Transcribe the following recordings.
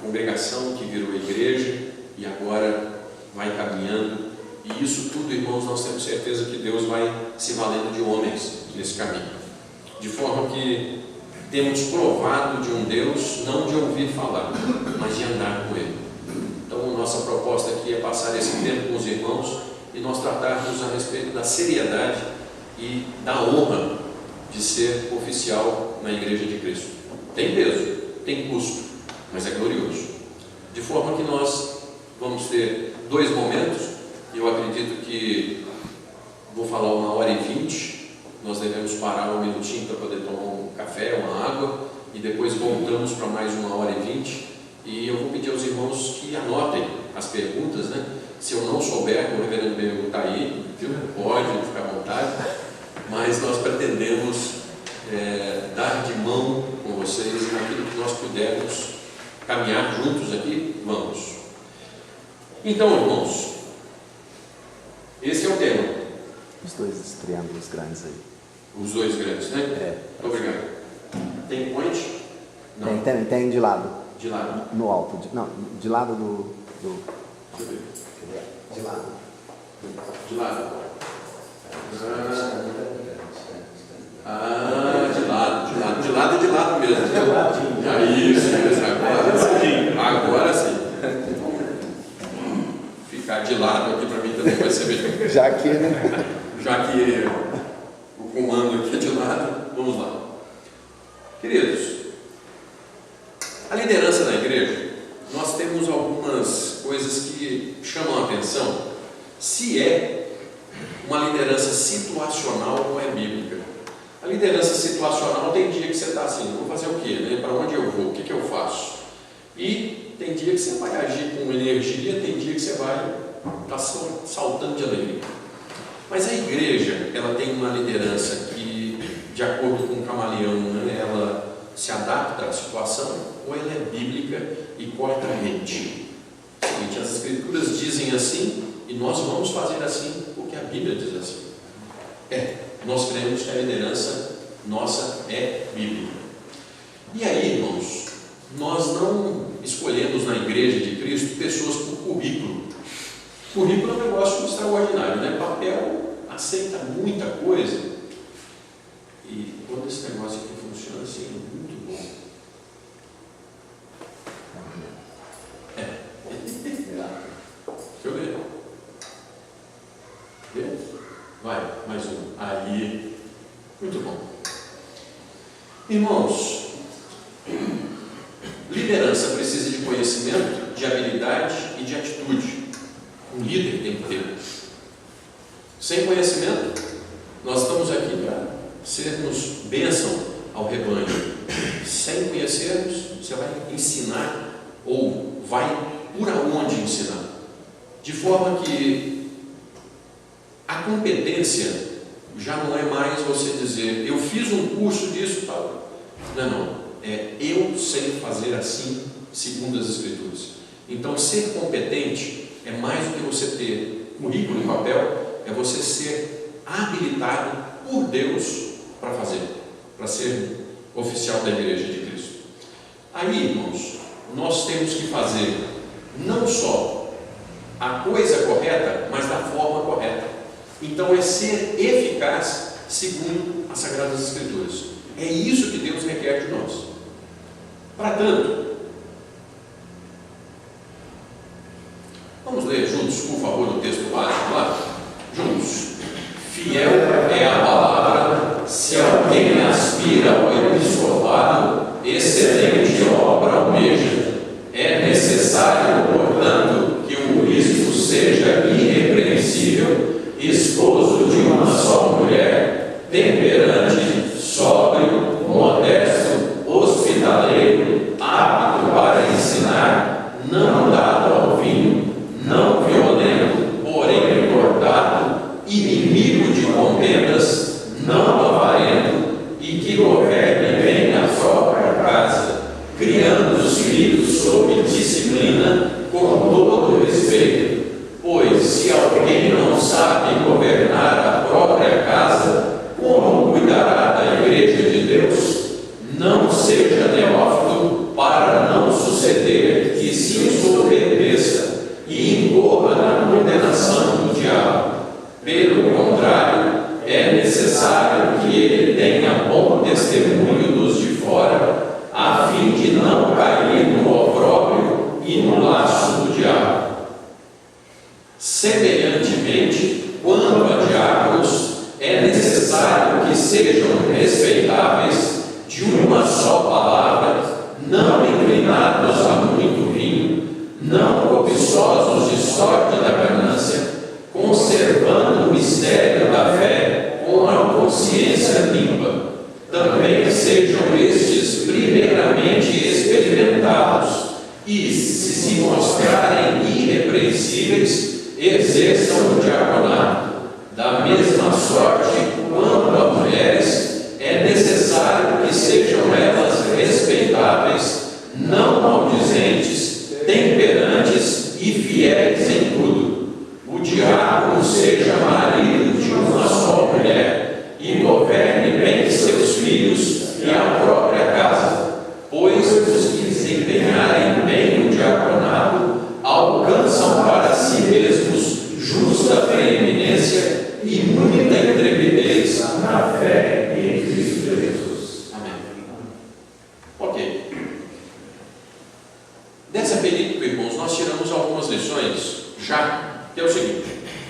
congregação que virou igreja e agora vai caminhando. E isso tudo, irmãos, nós temos certeza que Deus vai se valendo de homens nesse caminho. De forma que temos provado de um Deus não de ouvir falar, mas de andar com Ele. Então, nossa proposta aqui é passar esse tempo com os irmãos e nós tratarmos a respeito da seriedade e da honra de ser oficial na Igreja de Cristo. Tem peso, tem custo, mas é glorioso. De forma que nós vamos ter 2 momentos, e eu acredito que vou falar 1h20, nós devemos parar um minutinho para poder tomar um café, uma água, e depois voltamos para mais 1h20, e eu vou pedir aos irmãos que anotem as perguntas, né? Se eu não souber, o reverendo Bego está aí, viu? Pode ficar à vontade, mas nós pretendemos dar de mão com vocês naquilo que nós pudermos caminhar juntos aqui, vamos. Então, irmãos, esse é o tema. Os 2 triângulos grandes aí. Os 2 grandes, né? Muito obrigado. Tem point? Não. Tem de lado. De lado? No alto. De lado do... Deixa eu ver. De lado. De lado. De lado e de lado mesmo. Isso. Agora sim. Ficar de lado aqui para mim também vai ser melhor. Já que o comando aqui é de lado, vamos lá. Queridos, a liderança na igreja, nós temos algumas coisas que chamam a atenção, se é uma liderança situacional ou é bíblica. A liderança situacional tem dia que você está assim, vou fazer o quê? Né? Para onde eu vou? O que eu faço? E tem dia que você vai agir com energia, tem dia que você vai estar saltando de alegria. Mas a igreja, ela tem uma liderança que, de acordo com o camaleão, né, ela se adapta à situação, ou ela é bíblica e corta a rede. As escrituras dizem assim, e nós vamos fazer assim, porque a Bíblia diz assim. Nós cremos que a liderança nossa é bíblica. E aí, irmãos, nós não escolhemos na Igreja de Cristo pessoas por currículo. Currículo é um negócio extraordinário, né? Papel aceita muita coisa. E quando esse negócio aqui funciona assim, é muito bom. Deixa eu ver. Vai, mais um. Aí. Muito bom. Irmãos, liderança precisa de conhecimento, de habilidade e de atitude. Um líder tem que ter. Sem conhecimento, nós estamos aqui para sermos bênção ao rebanho. Sem conhecermos, você vai ensinar ou vai por onde ensinar. De forma que a competência já não é mais você dizer, eu fiz um curso disso e tal. Não. Eu sei fazer assim, segundo as Escrituras. Então, ser competente é mais do que você ter currículo e papel, é você ser habilitado por Deus para fazer, para ser oficial da Igreja de Cristo. Aí, irmãos, nós temos que fazer não só a coisa correta, mas da forma correta. Então, é ser eficaz segundo as Sagradas Escrituras. É isso que Deus requer de nós. Para tanto, vamos ler juntos, por favor, o texto básico lá? Juntos. Fiel é a palavra, se alguém aspira ao episcopado, excelente obra almeja. É necessário, portanto, que o bispo seja irrepreensível, esposo de uma só mulher, temperante, sóbrio, modesto, hospitaleiro, apto para ensinar, não dado ao vinho, não violento, porém cortado, inimigo de contendas, não avarento, e que governe bem a própria casa, criando os filhos sob disciplina, com todo respeito. Pois se alguém não sabe governar a própria casa, como cuidará da Igreja de Deus? Não seja neófito, para não suceder que necessário que ele tenha bom testemunho dos de fora, a fim de não cair no opróbrio e no laço do diabo. Semelhantemente, quanto a diáconos, é necessário que sejam respeitáveis, de uma só palavra, não inclinados a muito vinho, não cobiçosos de sorte da ganância, conservando o mistério da fé com a consciência limpa. Também sejam estes primeiramente experimentados e, se mostrarem irrepreensíveis, exerçam o diaconato. Da mesma sorte, quanto a mulheres, é necessário que sejam elas respeitáveis, não maldizentes, temperantes e fiéis em tudo. O diácono seja marido de uma só mulher e governe bem seus filhos e a própria casa, pois os que desempenharem bem o diaconato alcançam para si mesmos justa preeminência e muita intrepidez na fé em Cristo Jesus. Amém. Ok. Dessa película, irmãos, nós tiramos algumas lições já, que é o seguinte: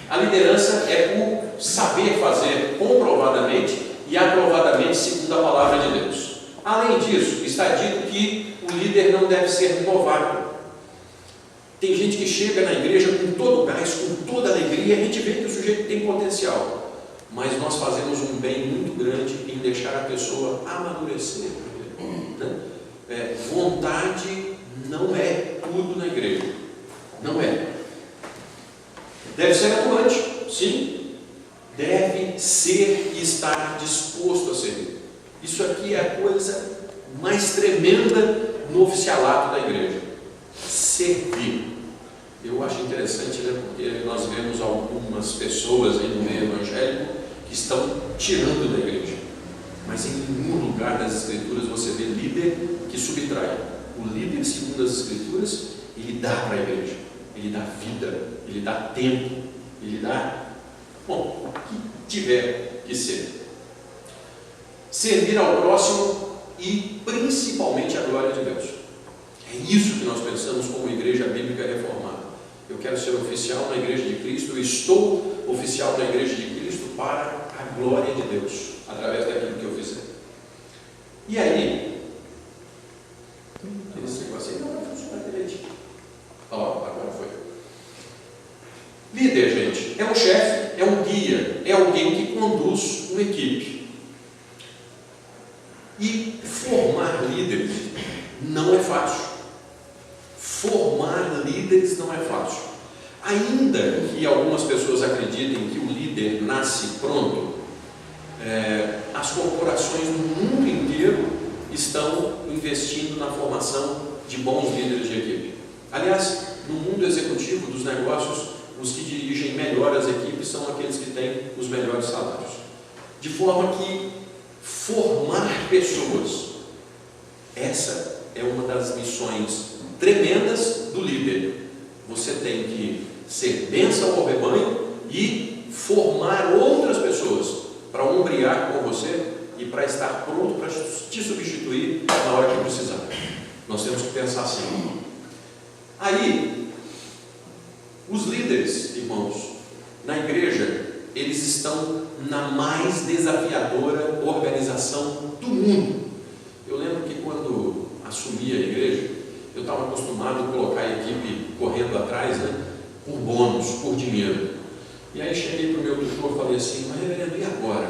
a liderança é o saber fazer comprovadamente e aprovadamente segundo a palavra de Deus. Além disso, está dito que o líder não deve ser novato. Tem gente que chega na igreja com todo o gás, com toda a alegria, e a gente vê que o sujeito tem potencial, mas nós fazemos um bem muito grande em deixar a pessoa amadurecer, né? Vontade não é tudo na igreja, não é. Deve ser atuante, sim, deve ser e estar disposto a servir. Isso aqui é a coisa mais tremenda no oficialato da igreja: servir. Eu acho interessante, né, porque nós vemos algumas pessoas aí no meio evangélico que estão tirando da igreja, mas em nenhum lugar das escrituras você vê líder que subtrai. O líder, segundo as escrituras, ele dá para a igreja, ele dá vida, ele dá tempo, ele dá, bom, o que tiver que ser. Servir ao próximo e principalmente a glória de Deus. É isso que nós pensamos como igreja bíblica reformada. Eu quero ser oficial na igreja de Cristo, eu estou oficial na igreja de Cristo para a glória de Deus, através daquilo que eu fizer. E aí, esse negócio aí não vai funcionar direito. Ó, agora foi. Líder, gente, é um chefe, é um guia, é alguém que conduz uma equipe. E formar líderes não é fácil. Formar líderes não é fácil. Ainda que algumas pessoas acreditem que o líder nasce pronto, as corporações no mundo inteiro estão investindo na formação de bons líderes de equipe. Aliás, no mundo executivo dos negócios, os que dirigem melhor as equipes são aqueles que têm os melhores salários. De forma que formar pessoas, essa é uma das missões tremendas do líder. Você tem que ser bênção ao rebanho e formar outras pessoas para ombrear com você e para estar pronto para te substituir na hora que precisar. Nós temos que pensar assim. Aí, os líderes, irmãos, na igreja, eles estão na mais desafiadora organização do mundo. Eu lembro que quando assumi a igreja, eu estava acostumado a colocar a equipe correndo atrás, né, por bônus, por dinheiro. E aí cheguei para o meu tutor e falei assim: mas reverendo, e agora?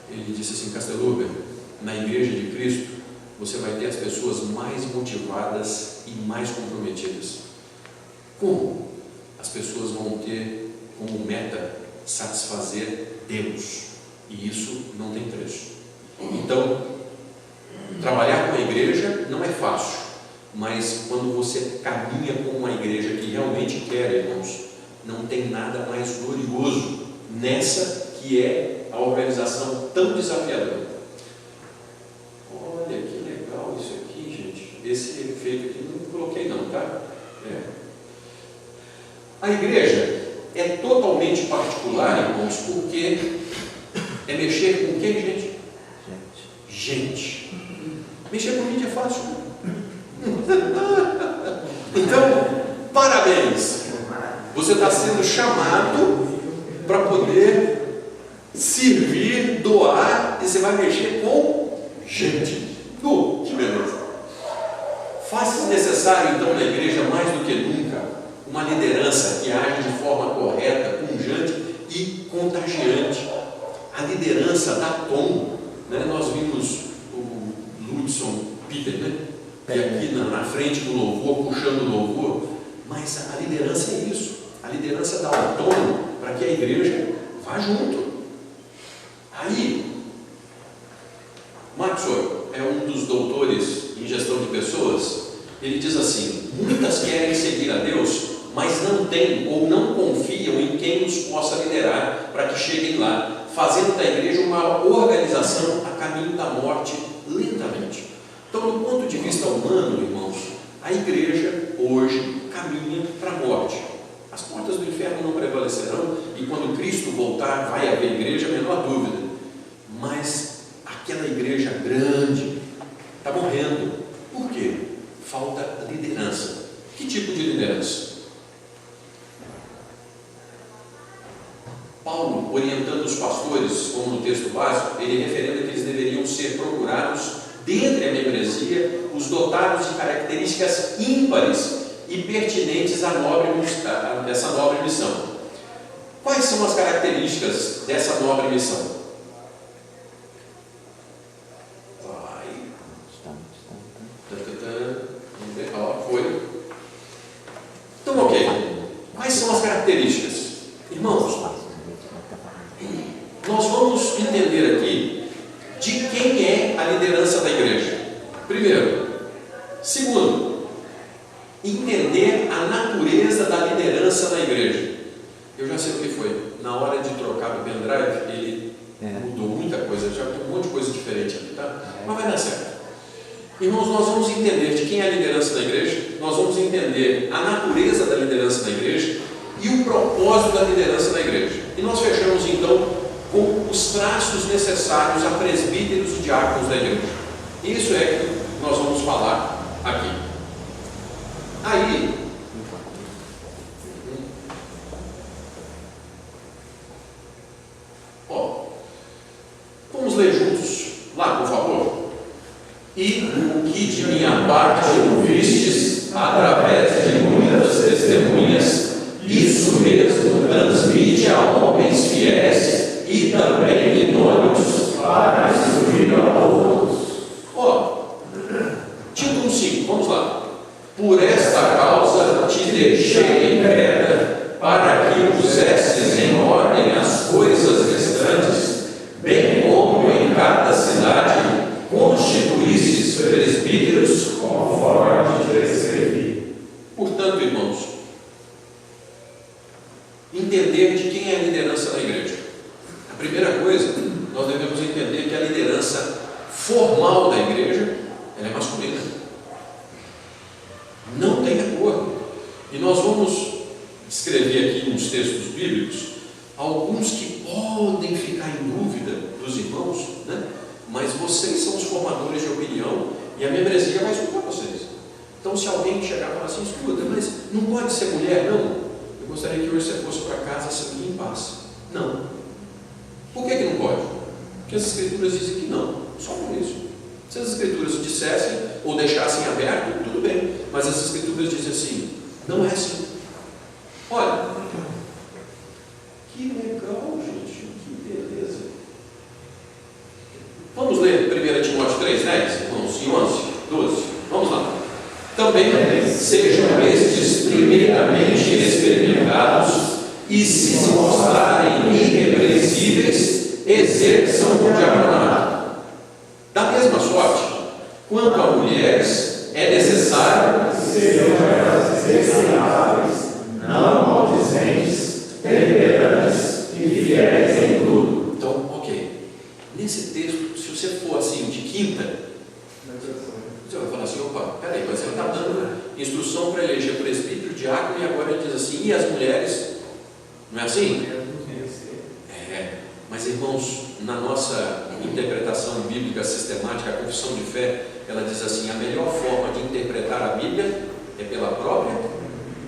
Ele disse assim: Casteluber, na igreja de Cristo, você vai ter as pessoas mais motivadas e mais comprometidas. Como? As pessoas vão ter como meta satisfazer Deus, e isso não tem preço. Então, trabalhar com a igreja não é fácil, mas quando você caminha com uma igreja que realmente quer, irmãos, não tem nada mais glorioso nessa que é a organização tão desafiadora. Olha que legal isso aqui, gente. Esse efeito aqui não coloquei não, tá? A igreja é totalmente particular, irmãos, porque É mexer com quem, gente? Gente. Gente. Mexer com mídia é fácil. Então, parabéns. Você está sendo chamado para poder servir, doar, e você vai mexer com gente. Que beleza. Faz-se necessário, então, na igreja, mais do que nunca, uma liderança que age de forma correta, pungente e contagiante. A liderança dá tom, né? Nós vimos o Ludson Peter, né? E aqui na frente do louvor, puxando o louvor, mas a liderança é isso. A liderança dá o tom para que a igreja vá junto. Aí, Maxwell é um dos doutores em gestão de pessoas. Ele diz assim: muitas querem seguir a Deus, mas não têm ou não confiam em quem os possa liderar para que cheguem lá, fazendo da igreja uma organização a caminho da morte lentamente. Então, do ponto de vista humano, irmãos, a igreja hoje caminha para a morte. As portas do inferno não prevalecerão, e quando Cristo voltar vai haver igreja, a menor dúvida. Mas aquela igreja grande está morrendo. Por quê? Falta liderança. Que tipo de liderança? Paulo, orientando os pastores, como no texto básico, ele referenda que eles deveriam ser procurados dentre a membresia, os dotados de características ímpares e pertinentes à dessa nobre missão. Quais são as características dessa nobre missão? Foi. Então, ok. Quais são as características? Irmãos, nós vamos entender aqui de quem é a liderança da igreja. Primeiro. Segundo, entender a natureza da liderança da igreja. Eu já sei o que foi. Na hora de trocar o pendrive, ele mudou muita coisa. Já tem um monte de coisa diferente aqui, tá? Mas vai dar certo. Irmãos, nós vamos entender de quem é a liderança da igreja. Nós vamos entender a natureza da liderança da igreja e o propósito da liderança da igreja. E nós fechamos então com os traços necessários a presbíteros e diáconos da igreja. Isso é que nós vamos falar aqui. Aí, vamos ler juntos lá, por favor. E o que de minha parte ouvistes através de muitas testemunhas, isso mesmo transmite a homens fiéis e também idôneos para instruir a outros. Tito 1,5, vamos lá. Por esta causa te deixei em Creta, para que pusesses em ordem as coisas restantes, bem como em cada cidade constituísses presbíteros conforme te prescrevi. Portanto, irmãos, entender de quem é a liderança da igreja. A primeira coisa, nós devemos entender que a liderança formal da igreja, ela é masculina. Não tem acordo. E nós vamos escrever aqui nos textos bíblicos alguns que podem ficar em dúvida dos irmãos, né? Mas vocês são os formadores de opinião e a membresia vai escutar vocês. Então, se alguém chegar e falar assim: escuta, mas não pode ser mulher, não? Eu gostaria que hoje você fosse para casa assim em paz. Não. Por que não pode? Porque as escrituras dizem que não. Só por isso. Se as escrituras dissessem ou deixassem aberto, tudo bem. Mas as escrituras dizem assim: não é assim. Olha, que legal, gente, que beleza. Vamos ler 1 Timóteo 3, 10, irmãos, e 11, 12. Vamos lá. Também sejam estes primeiramente experimentados, e se mostrarem irrepreensíveis, exerçam o diaconato. Da mesma sorte, quanto a mulheres, é necessário que sejam elas respeitáveis, não maldizentes, temperantes e fiéis em tudo. Então, ok. Nesse texto, se você for assim de quinta, você vai falar assim: opa, peraí, mas ele está dando instrução para eleger presbítero, diácono, e agora ele diz assim: e as mulheres? Não é assim? Mas irmãos, na nossa interpretação bíblica sistemática, a confissão de fé, ela diz assim: a melhor forma de interpretar a Bíblia é pela própria.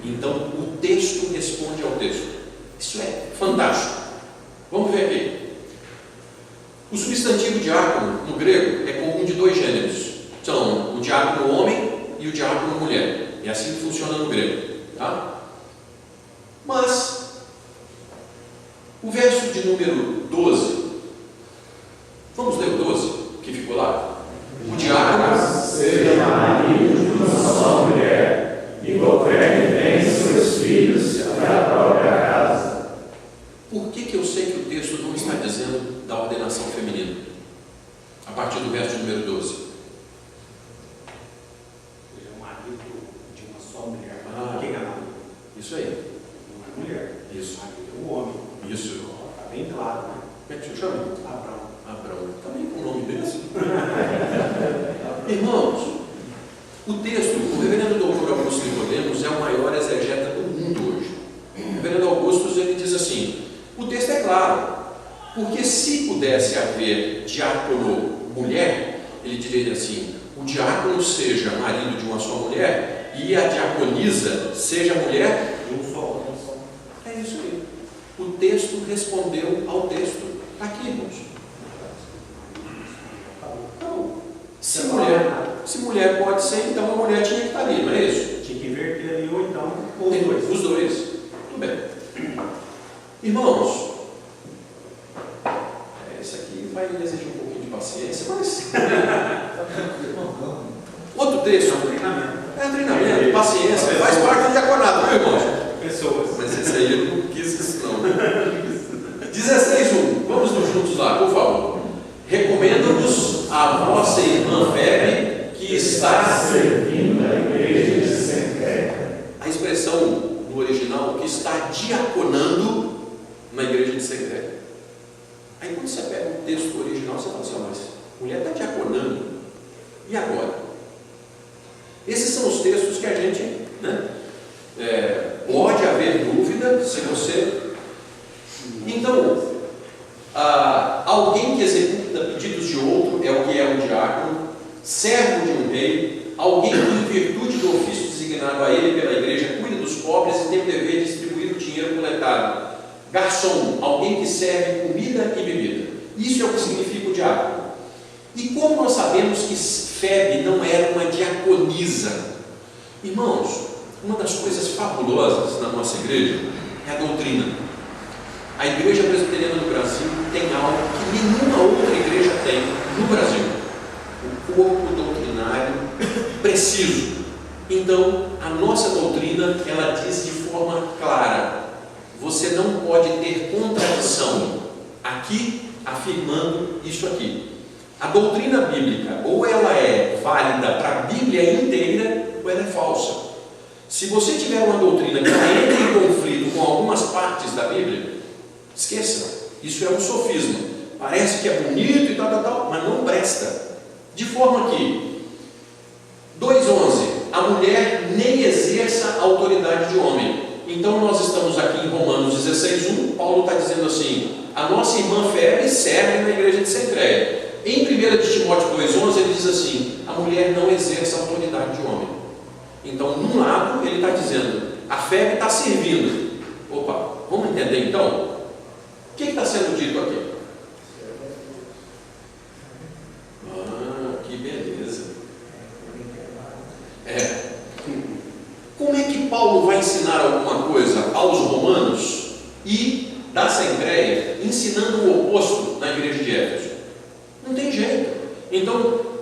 Então, o texto responde ao texto. Isso é fantástico. Vamos ver aqui. O substantivo diácono, no grego, é comum de dois gêneros. São o diácono homem e o diácono mulher. É assim que funciona no grego. Tá? Mas, o verso de número 12, vamos ler o 12, que ficou lá? O diácono seja marido de uma só mulher, e governe bem seus filhos e a própria casa. Por que eu sei que o texto não está dizendo da ordenação feminina? A partir do verso de número 12. Ele é o marido de uma só mulher. Quem é marido? Isso aí. Não é mulher. Isso. Marido é o homem. Isso. Está bem claro, né? Como é que você chama? Abraão. Também com o nome desse. Irmãos, o texto, o reverendo doutor Augusto Nicodemos é o maior exegeta do mundo hoje. O reverendo Augusto, ele diz assim: o texto é claro, porque se pudesse haver diácono mulher, ele diria assim: o diácono seja marido de uma só mulher e a diaconisa seja mulher De um só. É isso aí. O texto respondeu ao texto. Está aqui, irmãos. Acabou. Se mulher pode ser, então a mulher tinha que estar ali, não é isso? Tinha que inverter ali, ou então os dois. Os dois. Tudo bem. Irmãos, esse aqui vai exigir um pouquinho de paciência, mas. Outro texto. Treinamento, paciência, faz parte do diaconato, viu, irmãos? Pessoas. Mas esse aí eu não quis isso, não. 16:1. Vamos juntos lá, por favor. Recomendo-vos a vossa irmã Febe, que está servindo a igreja de Cencreia. A expressão no original, que está diaconando na igreja de Cencreia. Aí quando você pega o texto original, você fala assim: mas a mulher está diaconando. E agora? Esses são os textos que a gente, pode haver dúvida se você. Então, alguém que executa pedidos de outro é o que é um diácono, servo de um rei, alguém que, em virtude do ofício designado a ele pela igreja, cuida dos pobres e tem o dever de distribuir o dinheiro coletado. Garçom, alguém que serve comida e bebida. Isso é o que significa o diácono. E como nós sabemos que Febe não era uma diaconisa? Irmãos, uma das coisas fabulosas na nossa igreja é a doutrina. A igreja presbiteriana do Brasil tem algo que nenhuma outra igreja tem no Brasil: o corpo doutrinário preciso. Então, a nossa doutrina, ela diz de forma clara: você não pode ter contradição aqui afirmando isso aqui. A doutrina bíblica, ou ela é válida para a Bíblia inteira, ou ela é falsa. Se você tiver uma doutrina que entra em conflito com algumas partes da Bíblia, esqueça, isso é um sofisma. Parece que é bonito e tal, mas não presta. De forma que 2:11, a mulher nem exerça a autoridade de homem. Então nós estamos aqui em Romanos 16:1, Paulo está dizendo assim: a nossa irmã Febe serve na igreja de Cencreia. Em 1 de Timóteo 2:11 ele diz assim: a mulher não exerce a autoridade de homem. Então, num lado ele está dizendo, a Febe está servindo. Opa, vamos entender então? O que está sendo dito aqui? Que beleza. Como é que Paulo vai ensinar alguma coisa aos romanos e da Cencreia, ensinando o oposto na igreja de Éfeso? Não tem jeito. Então,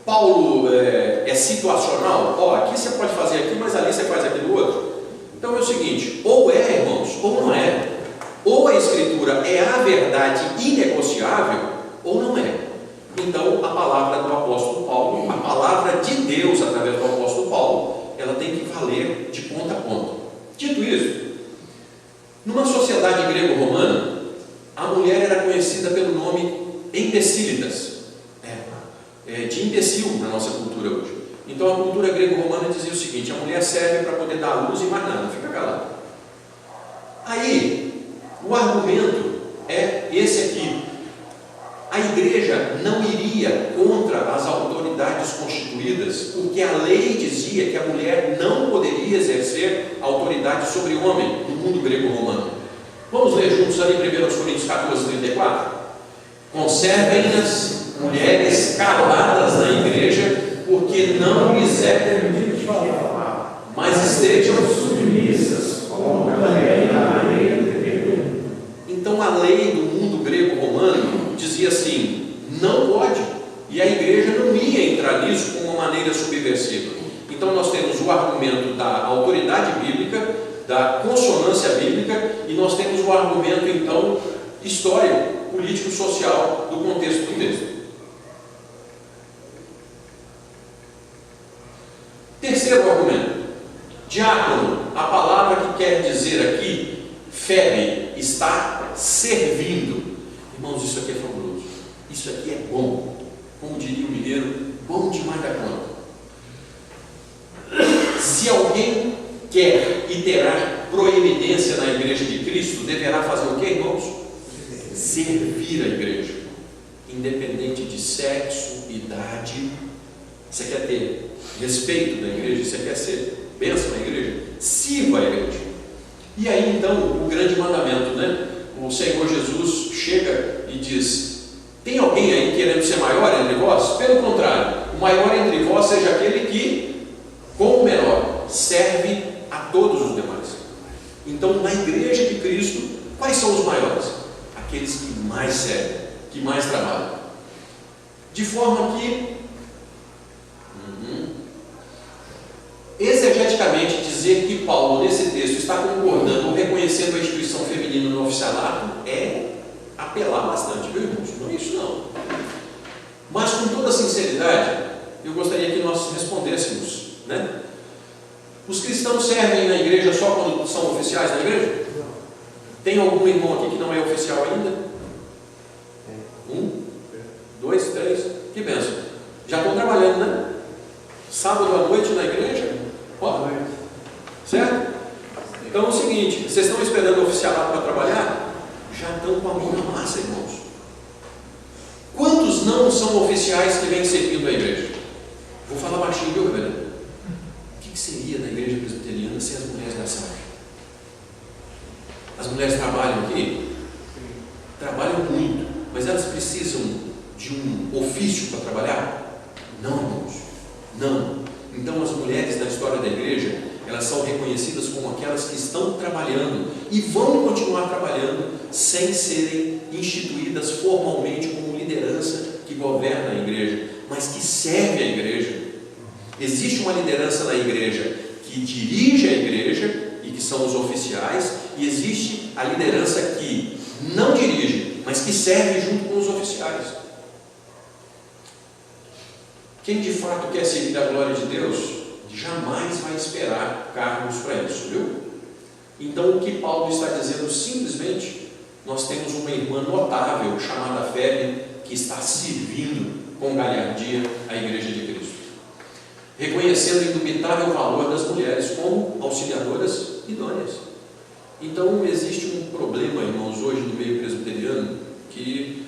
Paulo é situacional. Aqui você pode fazer aqui, mas ali você faz aquilo outro. Então é o seguinte: ou é, irmãos, ou não é. Ou a Escritura é a verdade inegociável, ou não é. Então, a palavra do apóstolo Paulo, a palavra de Deus através do apóstolo Paulo, ela tem que valer de ponta a ponta. Dito isso, numa sociedade grego-romana, a mulher era conhecida pelo nome imbecilitas, de imbecil na nossa cultura hoje. Então a cultura grego-romana dizia o seguinte: a mulher serve para poder dar à luz e mais nada, fica calada. Aí, o argumento é esse aqui: instituídas, porque a lei dizia que a mulher não poderia exercer autoridade sobre o homem no mundo grego-romano. Vamos ler juntos ali 1 Coríntios 14, 34? Conservem as mulheres caladas na igreja, porque não lhes é permitido falar, mas estejam submissas, como também a lei determina. Então a lei do mundo grego-romano dizia assim: não pode, e a igreja não ia entrar nisso com uma maneira subversiva. Então nós temos o argumento da autoridade bíblica, da consonância bíblica, e nós temos o argumento então histórico, político, social do contexto do texto. Terceiro argumento, diácono, a palavra que quer dizer aqui, febe, está servindo. Irmãos, isso aqui é fabuloso, isso aqui é bom, como diria o mineiro, bom demais da conta. Se alguém quer e terá proeminência na igreja de Cristo, deverá fazer o que, irmãos? Servir a igreja, independente de sexo, idade. Você quer ter respeito da igreja, você quer ser bênção na igreja, sirva a igreja. E aí então o grande mandamento, né? O Senhor Jesus chega e diz: tem alguém aí querendo ser maior entre vós? Pelo contrário, o maior entre vós seja aquele que, como o menor, serve a todos os demais. Então, na igreja de Cristo, quais são os maiores? Aqueles que mais servem, que mais trabalham. De forma que, exegeticamente, dizer que Paulo, nesse texto, está concordando ou reconhecendo a instituição feminina no oficialato é apelar bastante, viu, irmãos? Não é isso, não. Mas, com toda sinceridade, eu gostaria que nós respondêssemos, né? Os cristãos servem na igreja só quando são oficiais na igreja? Tem algum irmão aqui que não é oficial ainda? 1, 2, 3, que bênção. Já estão trabalhando, né? Sábado à noite na igreja? Ó, certo? Então é o seguinte, vocês estão esperando o oficialato para trabalhar? Já estão com a mão na massa, irmãos. Quantos não são oficiais que vêm servindo a igreja? Vou falar baixinho, viu, reverendo? O que seria na igreja presbiteriana sem as mulheres da sala? As mulheres trabalham aqui? Trabalham muito, mas elas precisam de um ofício para trabalhar? Não, irmãos, não. Então as mulheres da história da igreja, elas são reconhecidas como aquelas que estão trabalhando e vão continuar trabalhando sem serem instituídas formalmente como liderança que governa a igreja, mas que serve a igreja. Existe uma liderança na igreja que dirige a igreja e que são os oficiais, e existe a liderança que não dirige, mas que serve junto com os oficiais. Quem de fato quer servir a glória de Deus, jamais vai esperar cargos para isso, viu? Então o que Paulo está dizendo simplesmente, nós temos uma irmã notável chamada Febe, que está servindo com galhardia a igreja de Cristo, reconhecendo o indubitável valor das mulheres como auxiliadoras idôneas. Então existe um problema, irmãos, hoje no meio presbiteriano, que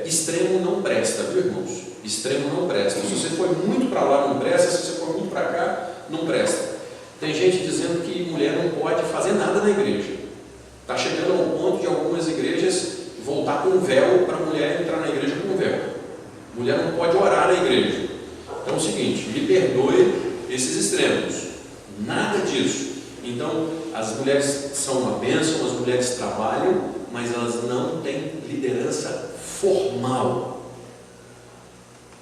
extremo não presta, viu, irmãos? Extremo não presta. Se você for muito para lá, não presta. Se você for muito para cá, não presta. Tem gente dizendo que mulher não pode fazer nada na igreja. Está chegando ao ponto de algumas igrejas voltar com véu para a mulher entrar na igreja com véu. Mulher não pode orar na igreja. Então é o seguinte, me perdoe esses extremos. Nada disso. Então, as mulheres são uma bênção, as mulheres trabalham, mas elas não têm liderança formal.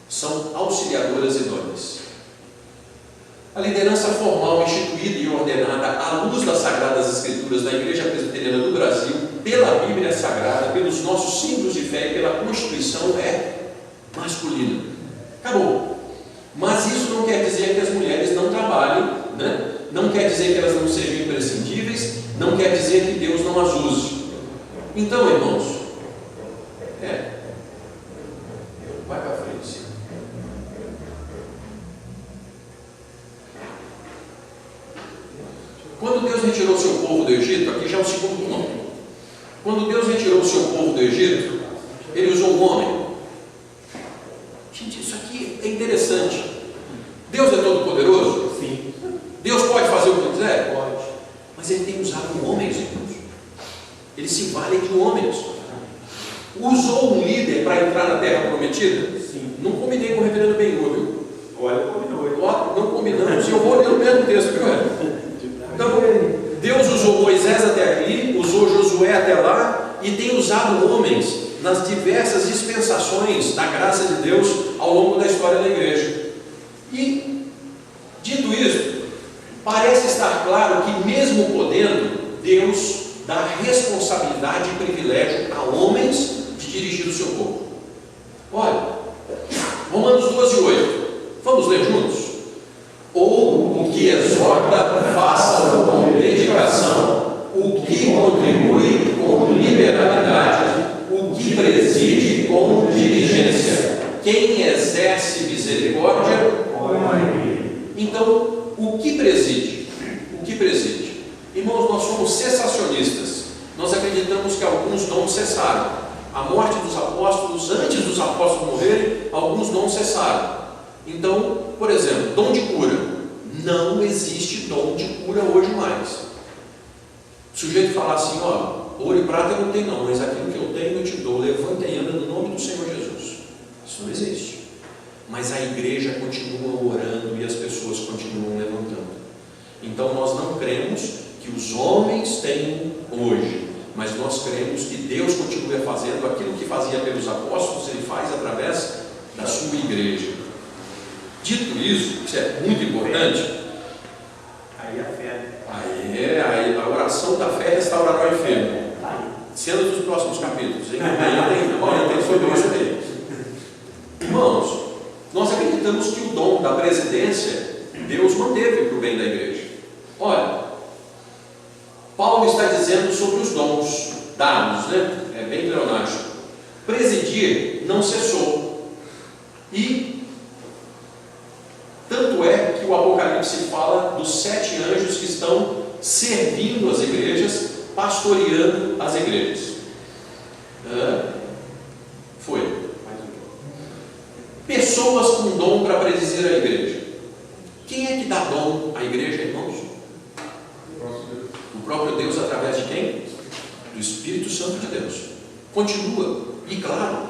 São auxiliadoras idôneas. A liderança formal, instituída e ordenada à luz das Sagradas Escrituras da Igreja Presbiteriana do Brasil, pela Bíblia Sagrada, pelos nossos símbolos de fé e pela Constituição, é masculina. Acabou. Mas isso não quer dizer que as mulheres não trabalhem, né? Não quer dizer que elas não sejam imprescindíveis, não quer dizer que Deus não as use. Então, irmãos, vai para frente. Quando Deus retirou o seu povo do Egito, aqui já é o segundo ponto. Quando Deus retirou o seu povo do Egito, Ele usou um homem. Gente, isso aqui é interessante. Deus é todo poderoso? Sim. Deus pode fazer o que quiser? Pode. Mas Ele tem usado homens, irmãos. Ele se vale de homens. Usou um líder para entrar na terra prometida? Sim. Não combinei com o reverendo Benhur, viu? Olha, combinou. Não combinamos. E eu vou ler o mesmo texto, viu? Então, Deus usou Moisés até aqui, usou Josué até lá, e tem usado homens nas diversas dispensações da graça de Deus ao longo da história da igreja. E, dito isso, parece estar claro que, mesmo podendo, Deus dá responsabilidade e privilégio a homens de dirigir o seu povo. Olha, Romanos 12:8. Vamos ler juntos? Ou o que exorta, faça com dedicação, o que contribui com liberalidade, o que preside com diligência, quem exerce misericórdia com alegria. Então, o que preside? O que preside? Irmãos, nós somos cessacionistas. Nós acreditamos que alguns dons cessaram. A morte dos apóstolos, antes dos apóstolos morrerem, alguns dons cessaram. Então, por exemplo, dom de cura. Não existe dom de cura hoje mais. O sujeito fala assim, ó, ouro e prata eu não tenho não, mas aquilo que eu tenho eu te dou, levanta e anda no nome do Senhor Jesus. Isso não existe. Mas a igreja continua orando e as pessoas continuam levantando. Então nós não cremos que os homens têm hoje, mas nós cremos que Deus continua fazendo aquilo que fazia pelos apóstolos, Ele faz através da sua igreja. Dito isso, isso é muito importante. Aí a fé. Aí a oração da fé restaurará o enfermo. Cenas dos próximos capítulos. Amanhã tem sobre isso aí. Irmãos, nós acreditamos que o dom da presidência Deus manteve para o bem da igreja. Olha, Paulo está dizendo sobre os dons dados, né? É bem pleonástico. Presidir não cessou. E tanto é que o Apocalipse fala dos 7 anjos que estão servindo as igrejas, pastoreando as igrejas. Foi. Pessoas com dom para presidir a igreja. Quem é que dá dom à igreja, irmãos? O próprio Deus, através de quem? Do Espírito Santo de Deus. Continua. E claro,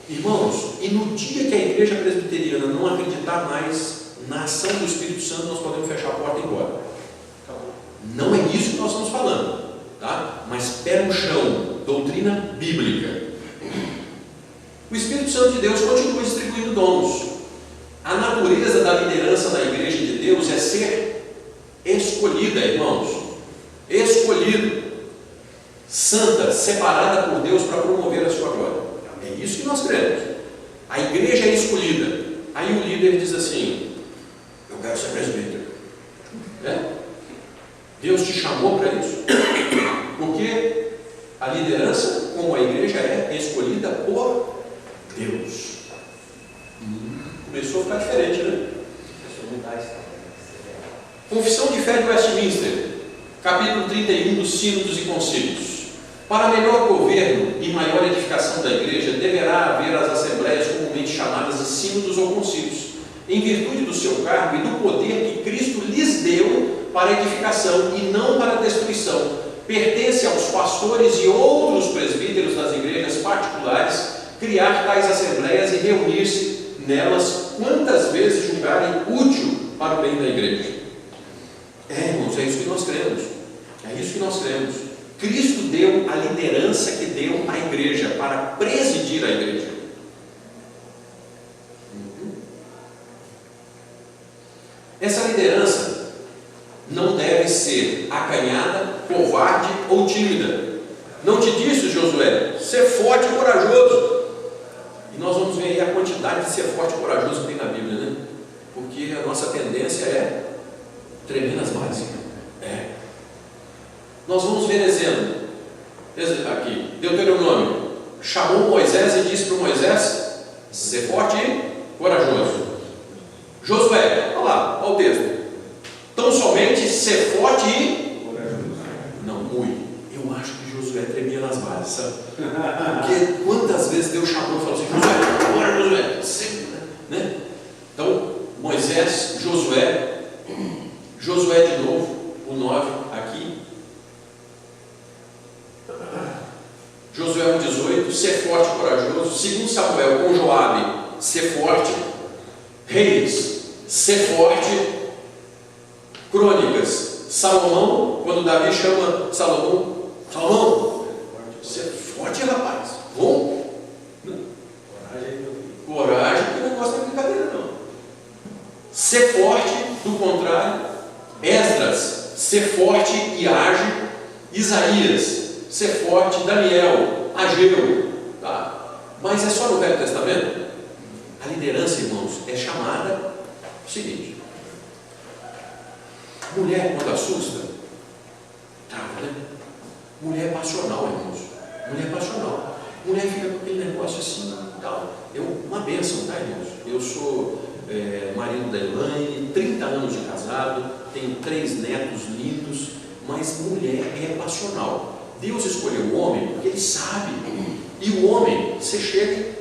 irmãos, e no dia que a igreja presbiteriana não acreditar mais na ação do Espírito Santo, nós podemos fechar a porta e ir embora. Não é isso que nós estamos falando, tá? Mas pé no chão, doutrina bíblica. O Espírito Santo de Deus continua distribuindo dons. A natureza da liderança da igreja de Deus é ser escolhida, irmãos. Escolhido. Santa, separada por Deus para promover a sua glória. É isso que nós cremos. A igreja é escolhida. Aí o líder diz assim: eu quero ser presbítero. Deus te chamou para isso? Porque a liderança, como a igreja, é escolhida por Deus. Começou a ficar diferente, né? Confissão de Fé de Westminster, capítulo 31 dos Sínodos e Concílios. Para melhor governo e maior edificação da igreja, deverá haver as assembleias comumente chamadas de sínodos ou concílios, em virtude do seu cargo e do poder que Cristo lhes deu para edificação e não para destruição. Pertence aos pastores e outros presbíteros das igrejas particulares criar tais assembleias e reunir-se nelas quantas vezes julgarem útil para o bem da igreja. Irmãos, é isso que nós cremos. É isso que nós cremos. Cristo deu a liderança que deu à igreja para presidir a igreja. Essa liderança não deve ser acanhada, covarde ou tímida. Não te disse, Josué, ser forte e corajoso. E nós vamos ver aí a quantidade de ser forte e corajoso que tem na Bíblia, né? Porque a nossa tendência é tremer nas bases. Nós vamos ver exemplo. Aqui, Deuteronômio. Chamou Moisés e disse para Moisés: ser forte e corajoso. Josué, olha lá, olha o texto. Tão somente ser forte e corajoso. Não, muito. Eu acho que Josué tremia nas bases, sabe? Porque quantas vezes Deus chamou e falou assim: Josué, agora Josué, né? Então, Moisés, Josué. Josué de novo, o 9 aqui. Josué 1,18, ser forte e corajoso. 2 Samuel com Joabe, ser forte. Reis, ser forte. Crônicas, Salomão, quando Davi chama Salomão, Salomão, ser forte, rapaz. Bom? Coragem, porque o negócio não é brincadeira, não. Ser forte, do contrário. Esdras, ser forte e age. Isaías, ser forte. Daniel, Ageu, tá? Mas é só no Velho Testamento? A liderança, irmãos, é chamada o seguinte: mulher quando assusta, trava, né? Mulher passional, irmãos. Mulher passional. Mulher fica com aquele negócio assim, tal. Uma bênção, tá, irmãos? Eu sou marido da Elaine, 30 anos de casado, tenho 3 netos lindos, mas mulher é passional. Deus escolheu o homem porque Ele sabe. E o homem, você chega e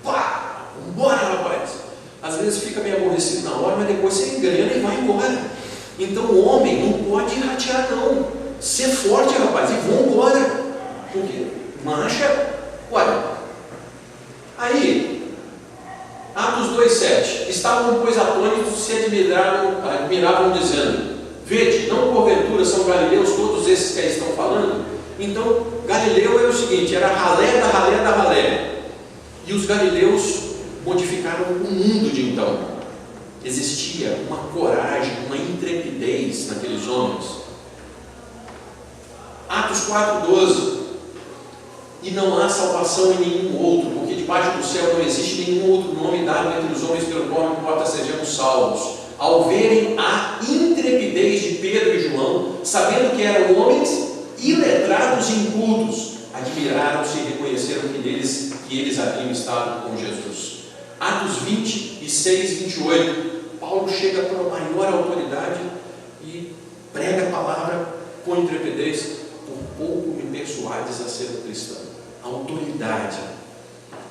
pá, bora, rapaz. Às vezes fica meio aborrecido na hora, mas depois você engrena e vai embora. Então o homem não pode ratear, não. Ser forte, rapaz, e vamos embora. Por quê? Marcha. Olha, aí, Atos 2,7. Estavam, pois, atônitos, se admiravam dizendo: vede, não porventura são galileus todos esses que aí estão falando? Então, Galileu era o seguinte, era ralé da ralé da ralé. E os galileus modificaram o mundo de então. Existia uma coragem, uma intrepidez naqueles homens. Atos 4,12. E não há salvação em nenhum outro, porque debaixo do céu não existe nenhum outro nome dado entre os homens pelo qual não importa sejamos salvos. Ao verem a intrepidez de Pedro e João, sabendo que eram homens iletrados e incultos, admiraram-se e reconheceram que eles haviam estado com Jesus. Atos 26, 28. Paulo chega para a maior autoridade e prega a palavra com intrepidez. Por pouco me persuades a ser cristão. Autoridade.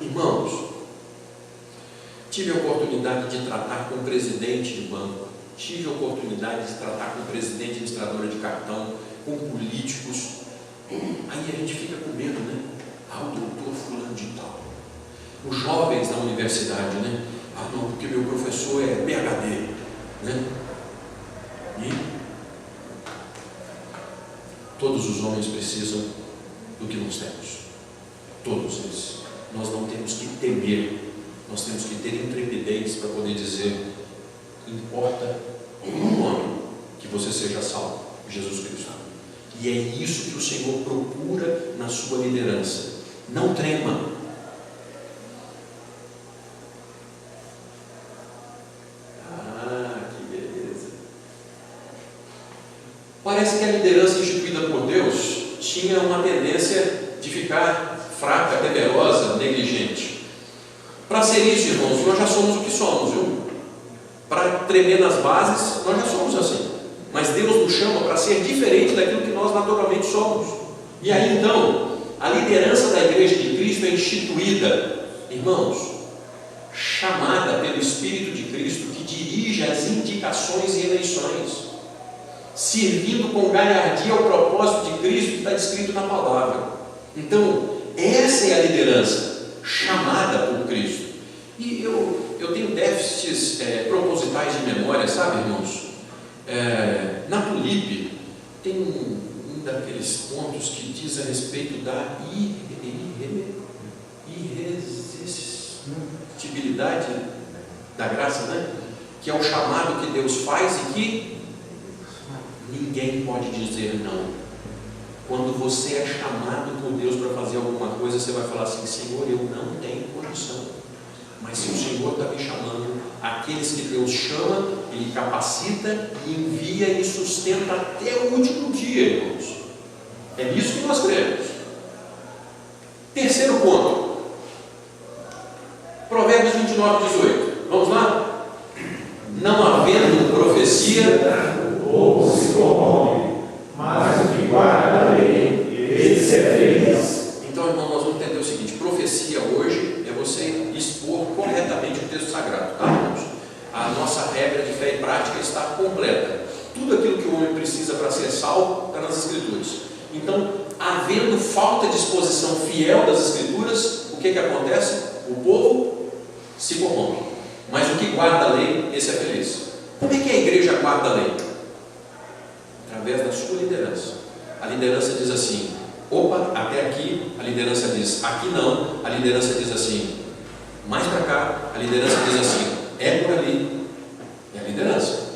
Irmãos, tive a oportunidade de tratar com presidente de banco, tive a oportunidade de tratar com presidente administradora de cartão, com políticos. Aí a gente fica com medo, né? O doutor fulano de tal. Os jovens da universidade, né? Não, porque meu professor é PhD, né? E todos os homens precisam do que nós temos. Todos eles. Nós não temos que temer. Nós temos que ter intrepidez para poder dizer: importa um nome que você seja salvo, Jesus Cristo. E é isso que o Senhor procura na sua liderança. Não trema. Que beleza. Parece que a liderança instituída por Deus tinha uma tendência de ficar fraca, temerosa, negligente. Para ser isso, irmãos, nós já somos o que somos, viu? Para tremer nas bases, nós já somos assim. Mas Deus nos chama para ser diferente daquilo que nós naturalmente somos. E aí então, a liderança da Igreja de Cristo é instituída, irmãos, chamada pelo Espírito de Cristo, que dirige as indicações e eleições, servindo com galhardia ao propósito de Cristo que está descrito na palavra. Então, essa é a liderança chamada por Cristo. E eu tenho déficits propositais de memória, sabe, irmãos? Na Tulipe tem um daqueles pontos que diz a respeito da irresistibilidade da graça, né? Que é o chamado que Deus faz e que ninguém pode dizer não. Quando você é chamado por Deus para fazer alguma coisa, você vai falar assim: Senhor, eu não tenho condição. Mas se o Senhor está me chamando, aqueles que Deus chama, Ele capacita, envia e sustenta até o último dia, irmãos. É nisso que nós cremos. Terceiro ponto. Provérbios 29, 18. Vamos lá? Não havendo profecia, o povo se corrompe, mas o que guarda a lei, esse é feliz. Então, irmão, nós vamos entender o seguinte: profecia hoje é você expor corretamente o texto sagrado, tá, irmãos? A nossa regra de fé e prática está completa. Tudo aquilo que o homem precisa para ser salvo está nas Escrituras. Então, havendo falta de exposição fiel das Escrituras, o que acontece? O povo se corrompe. Mas o que guarda a lei, esse é feliz. Como é que a igreja guarda a lei? Através da sua liderança. A liderança diz assim: opa, até aqui. A liderança diz aqui não. A liderança diz assim, mais para cá. A liderança diz assim, é por ali. É a liderança.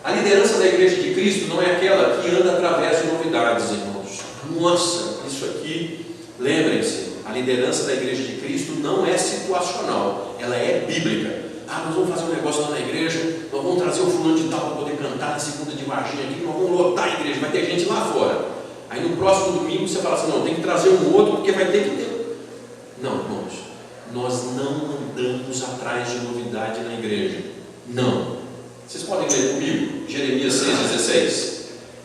A liderança da igreja de Cristo não é aquela que anda através de novidades, irmãos. Nossa, isso aqui, lembrem-se, a liderança da igreja de Cristo não é situacional, ela é bíblica. Nós vamos fazer um negócio lá na igreja, nós vamos trazer o fulano de tal para poder cantar na segunda de Varginha aqui, nós vamos lotar a igreja, vai ter gente lá fora. Aí no próximo domingo você fala assim, não, tem que trazer um outro, porque vai ter que ter. Não, irmãos, nós não andamos atrás de novidade na igreja. Não. Vocês podem ler comigo, Jeremias 6,16.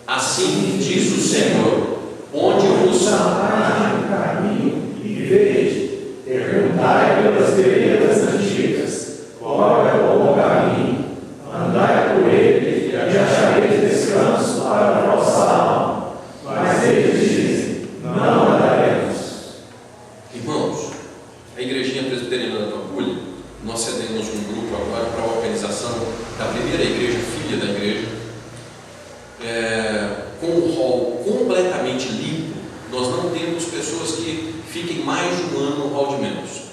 Assim diz o Senhor, onde vos andai no caminho e veja, perguntai pelas veredas antigas, qual é o bom caminho, andai por ele e achareis descanso para a vossa alma. Mas eles dizem, não andaremos. Irmãos, a igrejinha presbiteriana da Pampulha, nós cedemos um grupo agora para a organização da primeira igreja, filha da igreja, com um hall completamente limpo. Nós não temos pessoas que fiquem mais de um ano no hall de membros,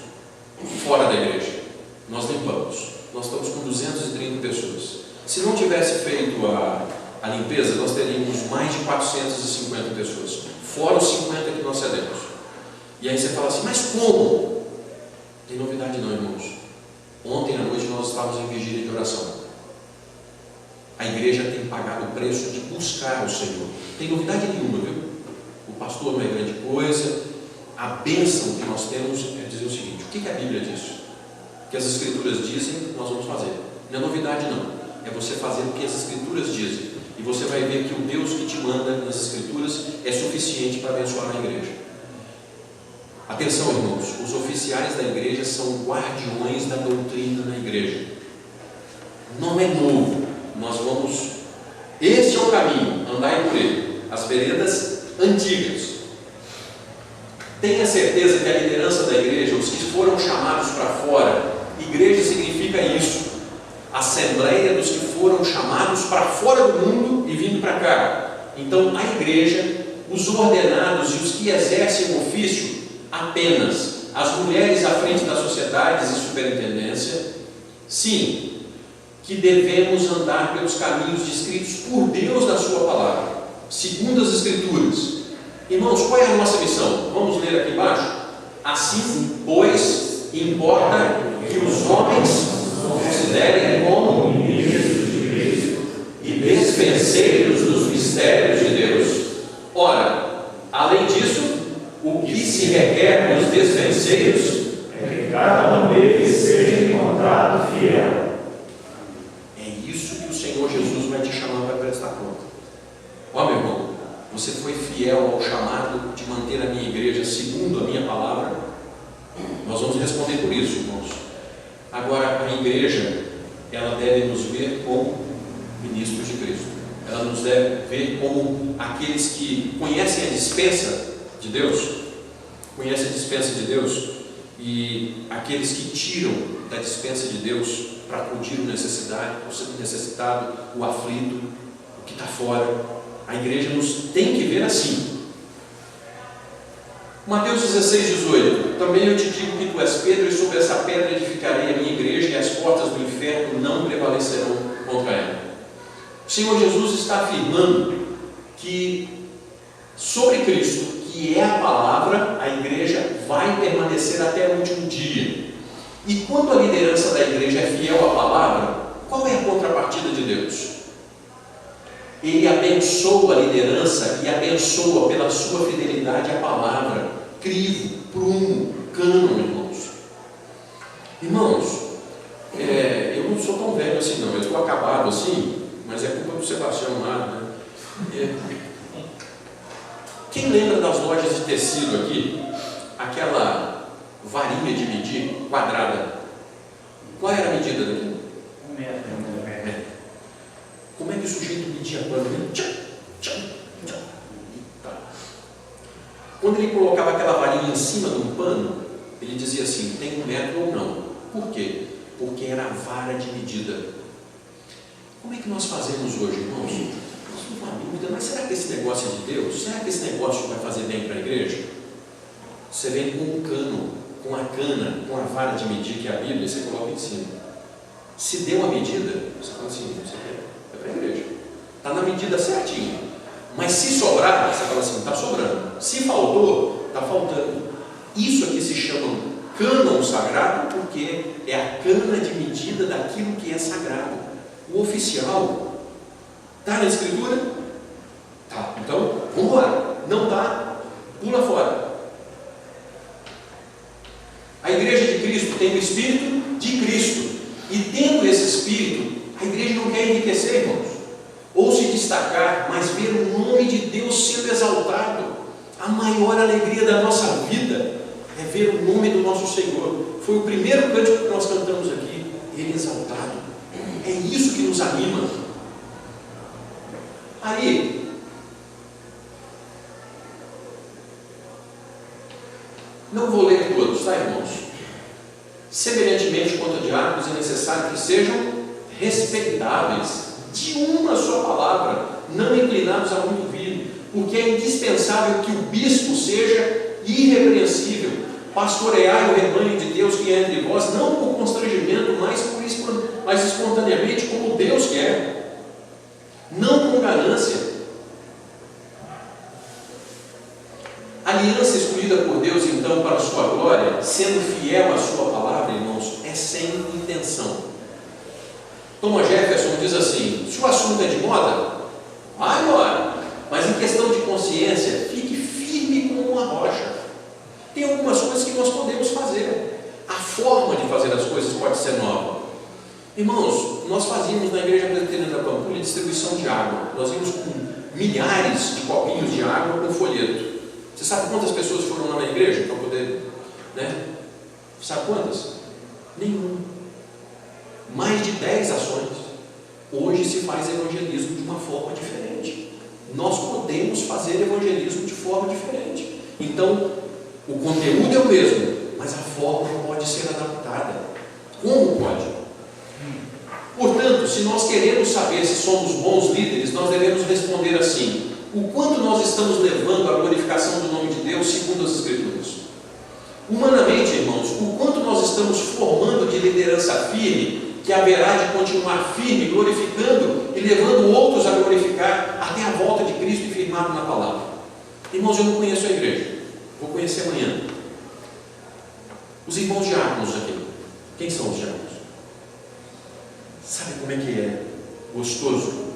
fora da igreja. Nós limpamos. Nós estamos com 230 pessoas. Se não tivesse feito a limpeza, nós teríamos mais de 450 pessoas, fora os 50 que nós cedemos. E aí você fala assim, mas como? Tem novidade não, irmãos. Ontem à noite nós estávamos em vigília de oração. A igreja tem pagado o preço de buscar o Senhor. Tem novidade nenhuma, viu? O pastor não é grande coisa. A bênção que nós temos é dizer o seguinte: o que a Bíblia diz? O que as Escrituras dizem, nós vamos fazer. Não é novidade não. É você fazer o que as Escrituras dizem. E você vai ver que o Deus que te manda nas Escrituras é suficiente para abençoar a igreja. Atenção, irmãos, os oficiais da igreja são guardiões da doutrina na igreja. Não é novo. Nós vamos, este é o caminho, andai por ele, as veredas antigas. Tenha certeza que a liderança da igreja, os que foram chamados para fora, igreja significa isso, assembleia dos que foram chamados para fora do mundo e vindo para cá. Então a igreja, os ordenados e os que exercem o ofício, apenas as mulheres à frente das sociedades e superintendência, sim, que devemos andar pelos caminhos descritos por Deus na sua palavra, segundo as Escrituras. Irmãos, qual é a nossa missão? Vamos ler aqui embaixo. Assim, pois, importa que os homens considerem como ministros de Cristo e despenseiros dos mistérios de Deus. Ora, além disso, o que se requer dos despenseiros é que cada um deles seja encontrado fiel. É isso que o Senhor Jesus vai te chamar para prestar conta. Ó, meu irmão, você foi fiel ao chamado de manter a minha igreja segundo a minha palavra? Nós vamos responder por isso, irmãos. Agora, a igreja, ela deve nos ver como ministros de Cristo. Ela nos deve ver como aqueles que conhecem a dispensa de Deus, conhecem a dispensa de Deus, e aqueles que tiram da dispensa de Deus para acudir o necessitado, o aflito, o que está fora. A igreja nos tem que ver assim. Mateus 16:18. Também eu te digo que tu és Pedro, e sobre essa pedra edificarei a minha igreja, e as portas do inferno não prevalecerão contra ela. O Senhor Jesus está afirmando que sobre Cristo, que é a palavra, a igreja vai permanecer até o último dia. E quando a liderança da igreja é fiel à palavra, qual é a contrapartida de Deus? Ele abençoa a liderança e abençoa pela sua fidelidade à palavra, crivo, prumo, cânon, irmãos. Irmãos, eu não sou tão velho assim não, eu estou acabado assim, mas é culpa do Sebastião lá, né? Quem lembra das lojas de tecido aqui? Aquela varinha de medir quadrada. Qual era a medida daqui? 1 Como é que o sujeito media pano? Tá. Quando ele colocava aquela varinha em cima de um pano, ele dizia assim, tem 1 metro ou não. Por quê? Porque era a vara de medida. Como é que nós fazemos hoje, irmãos? Nós temos uma dúvida, mas será que esse negócio é de Deus? Será que esse negócio vai fazer bem para a igreja? Você vem com um cano, com a cana, com a vara de medir, que é a Bíblia, você coloca em cima. Se deu a medida, você fala assim, isso aqui é para a igreja. Está na medida certinha. Mas se sobrar, você fala assim, está sobrando. Se faltou, está faltando. Isso aqui se chama cânon sagrado, porque é a cana de medida daquilo que é sagrado. O oficial está na Escritura? Tá. Então, vamos lá. Não está? Pula fora. A igreja de Cristo tem o Espírito de Cristo. E tendo esse Espírito, a igreja não quer enriquecer, irmãos, ou se destacar, mas ver o nome de Deus sendo exaltado. A maior alegria da nossa vida é ver o nome do nosso Senhor. Foi o primeiro cântico que nós cantamos aqui, Ele exaltado. É isso que nos anima. Aí, não vou ler todos, tá, irmãos? Semelhantemente quanto a diáconos, é necessário que sejam respeitáveis, de uma só palavra, não inclinados a muito vinho, porque é indispensável que o bispo seja irrepreensível, pastoreai o rebanho de Deus que é entre vós, não por constrangimento, mas espontaneamente, como Deus quer, não com ganância. Aliança escolhida por Deus, então, para a sua glória, sendo fiel à sua palavra, irmãos, é sem intenção. Thomas Jefferson diz assim, se o assunto é de moda, vai embora, mas em questão de consciência, fique firme como uma rocha. Tem algumas coisas que nós podemos fazer. A forma de fazer as coisas pode ser nova. Irmãos, nós fazíamos na Igreja Presbiteriana da Pampulha distribuição de água. Nós íamos com milhares de copinhos de água com folheto. Você sabe quantas pessoas foram lá na igreja para poder, né? Sabe quantas? Nenhuma. Mais de 10 ações. Hoje se faz evangelismo de uma forma diferente. Nós podemos fazer evangelismo de forma diferente. Então, o conteúdo é o mesmo, mas a forma pode ser adaptada. Como pode? Portanto, se nós queremos saber se somos bons líderes, nós devemos responder assim: o quanto nós estamos levando à glorificação do nome de Deus segundo as Escrituras? Humanamente, irmãos, o quanto nós estamos formando de liderança firme, que haverá de continuar firme, glorificando e levando outros a glorificar até a volta de Cristo e firmado na palavra. Irmãos, eu não conheço a igreja, vou conhecer amanhã. Os irmãos diáconos aqui, quem são os diáconos? Sabe como é que é gostoso?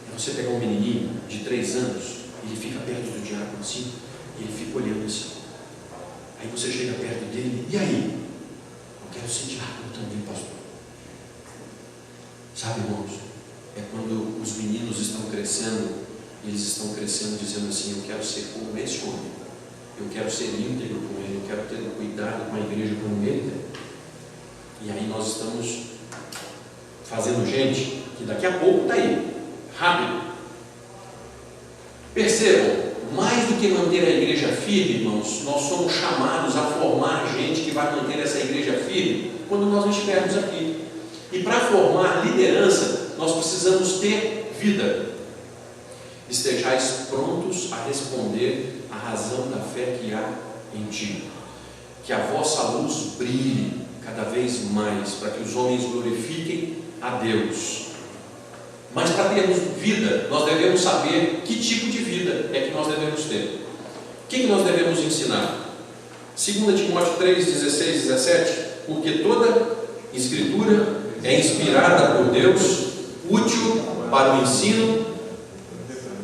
É você pegar um menininho de 3 anos, ele fica perto do diácono assim, e ele fica olhando assim. Aí você chega perto dele, e aí? Eu quero ser diácono também, pastor. Sabe, irmãos, é quando os meninos estão crescendo, eles estão crescendo dizendo assim: eu quero ser como esse homem, eu quero ser íntegro com ele, eu quero ter cuidado com a igreja como ele tem. E aí nós estamos fazendo gente que daqui a pouco está aí, rápido. Percebam, mais do que manter a igreja firme, irmãos, nós somos chamados a formar gente que vai manter essa igreja firme quando nós não estivermos aqui. E para formar liderança, nós precisamos ter vida. Estejais prontos a responder a razão da fé que há em ti. Que a vossa luz brilhe cada vez mais, para que os homens glorifiquem a Deus. Mas para termos vida, nós devemos saber que tipo de vida é que nós devemos ter. O que nós devemos ensinar? 2 Timóteo 3, 16, 17. Porque toda Escritura é inspirada por Deus, útil para o ensino,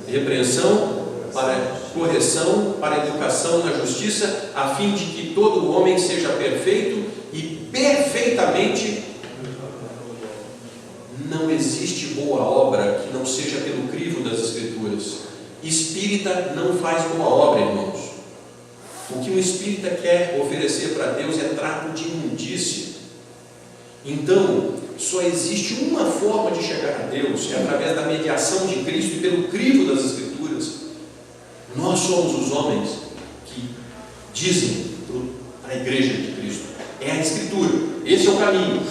repreensão, para correção, para educação na justiça, a fim de que todo homem seja perfeito e perfeitamente. Não existe boa obra que não seja pelo crivo das Escrituras. Espírita não faz boa obra, irmãos. O que um espírita quer oferecer para Deus é trapo de imundície. Então, só existe uma forma de chegar a Deus, é através da mediação de Cristo e pelo crivo das Escrituras. Nós somos os homens que dizem para a igreja de Cristo: é a Escritura, esse é o caminho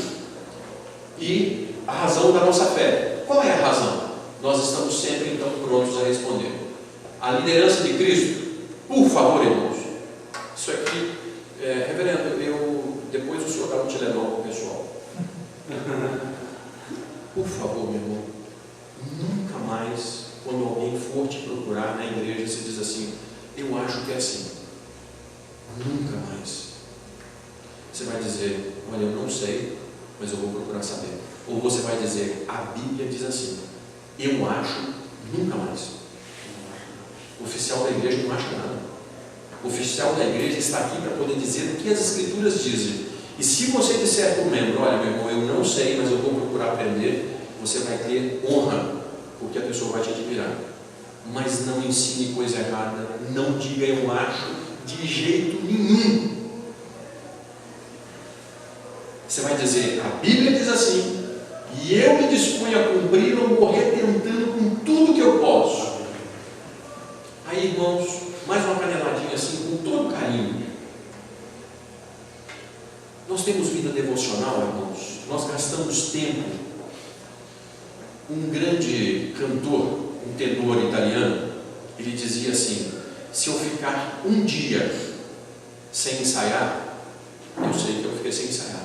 e a razão da nossa fé. Qual é a razão? Nós estamos sempre então prontos a responder. A liderança de Cristo, por favor, irmãos, isso aqui, reverendo, depois o senhor dá um telenol para o pessoal. Por favor, meu irmão, nunca mais, quando alguém for te procurar na igreja, você diz assim: eu acho que é assim. Nunca mais. Você vai dizer: olha, eu não sei, mas eu vou procurar saber. Ou você vai dizer: a Bíblia diz assim. Eu acho, nunca mais. O oficial da igreja não acha nada. O oficial da igreja está aqui para poder dizer o que as Escrituras dizem. E se você disser para o membro: olha, meu irmão, eu não sei, mas eu vou procurar aprender, você vai ter honra, porque a pessoa vai te admirar. Mas não ensine coisa errada, não diga eu acho, de jeito nenhum. Você vai dizer: a Bíblia diz assim, e eu me disponho a cumprir ou morrer tentando com tudo que eu posso. Aí, irmãos, mais uma caneladinha assim, com todo carinho. Nós temos vida devocional, irmãos. Nós gastamos tempo. Um grande cantor, um tenor italiano, ele dizia assim: se eu ficar um dia sem ensaiar, eu sei que eu fiquei sem ensaiar.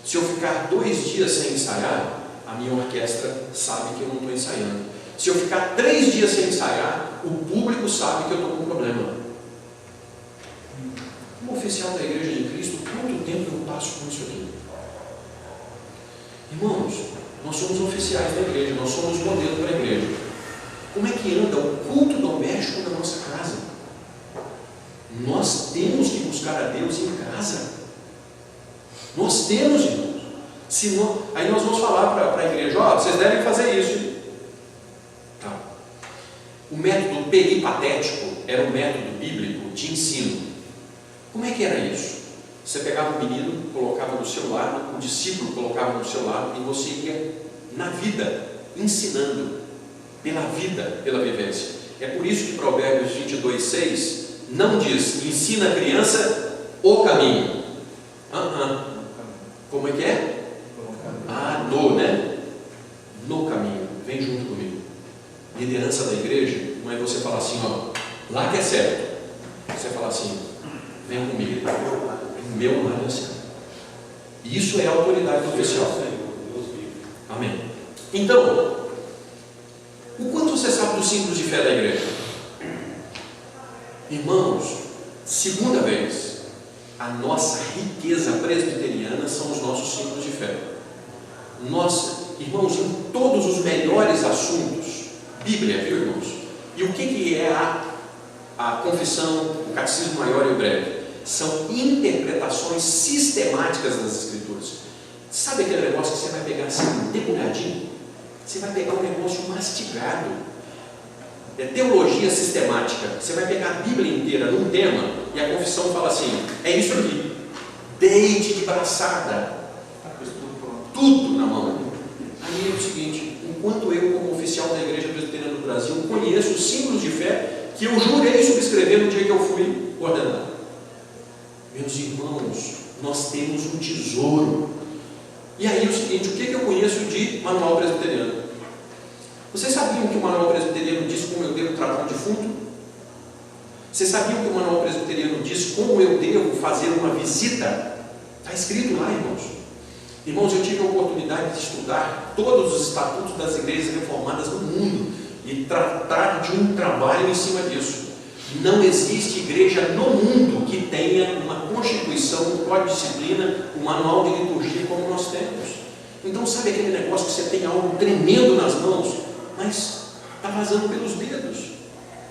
Se eu ficar 2 dias sem ensaiar, a minha orquestra sabe que eu não estou ensaiando. Se eu ficar 3 dias sem ensaiar, o público sabe que eu estou com um problema. Como oficial da igreja de Cristo, quanto tempo eu passo com isso aqui? Irmãos, nós somos oficiais da igreja, nós somos modelo para a igreja. Como é que anda o culto doméstico na nossa casa? Nós temos que buscar a Deus em casa. Nós temos, irmãos. Aí nós vamos falar para a igreja: ó, vocês devem fazer isso. Tá. O método peripatético era um método bíblico de ensino. Como é que era isso? Você pegava o menino, colocava do seu lado, o discípulo colocava do seu lado, e você ia na vida, ensinando, pela vida, pela vivência. É por isso que Provérbios 22:6 não diz: ensina a criança o caminho. Como é que é? No caminho. Vem junto comigo. Liderança da igreja não é você falar assim: ó, lá que é certo. Você fala assim: vem comigo, o meu lado é certo. Isso é a autoridade do oficial. Amém. Então, o quanto você sabe dos símbolos de fé da igreja? Irmãos, segunda vez, a nossa riqueza presbiteriana são os nossos símbolos de fé. Nós, irmãos, em todos os melhores assuntos, Bíblia, viu, irmãos? E o que é a confissão, o catecismo maior e o breve? São interpretações sistemáticas das Escrituras. Sabe aquele negócio que você vai pegar assim, debulhadinho? Você vai pegar um negócio mastigado. É teologia sistemática. Você vai pegar a Bíblia inteira num tema e a confissão fala assim: é isso aqui. Deite de braçada. Tudo na mão. Aí é o seguinte: enquanto eu, como oficial da Igreja Presbiteriana do Brasil, conheço os símbolos de fé que eu jurei subscrever no dia que eu fui ordenado. Meus irmãos, nós temos um tesouro. E aí é o seguinte: o que eu conheço de manual presbiteriano? Vocês sabiam que o manual presbiteriano diz como eu devo tratar um defunto? Vocês sabiam que o manual presbiteriano diz como eu devo fazer uma visita? Está escrito lá, irmãos. Irmãos, eu tive a oportunidade de estudar todos os estatutos das igrejas reformadas no mundo e tratar de um trabalho em cima disso. Não existe igreja no mundo que tenha uma constituição, um código de disciplina, um manual de liturgia como nós temos. Então, sabe aquele negócio que você tem algo tremendo nas mãos, mas está vazando pelos dedos?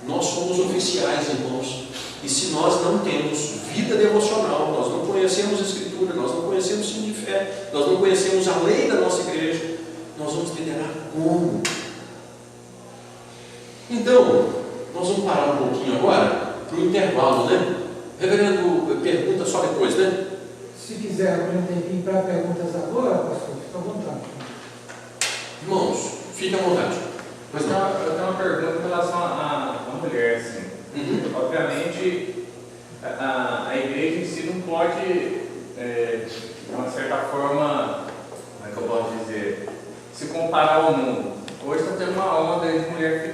Nós somos oficiais, irmãos, e se nós não temos vida devocional, nós não conhecemos a Escritura, nós não conhecemos o sino de fé, nós não conhecemos a lei da nossa igreja, nós vamos liderar como? Então, nós vamos parar um pouquinho agora para o intervalo, né? Reverendo, pergunta só depois, né? Se quiser abrir um tempinho para perguntas agora, pastor, fica à vontade. Irmãos, fique à vontade. Mas não. Eu tenho uma pergunta em relação à mulher, assim. Obviamente, a igreja em si não pode, de uma certa forma, como é que eu posso dizer, se comparar ao mundo. Hoje está tendo uma onda de mulher feminina.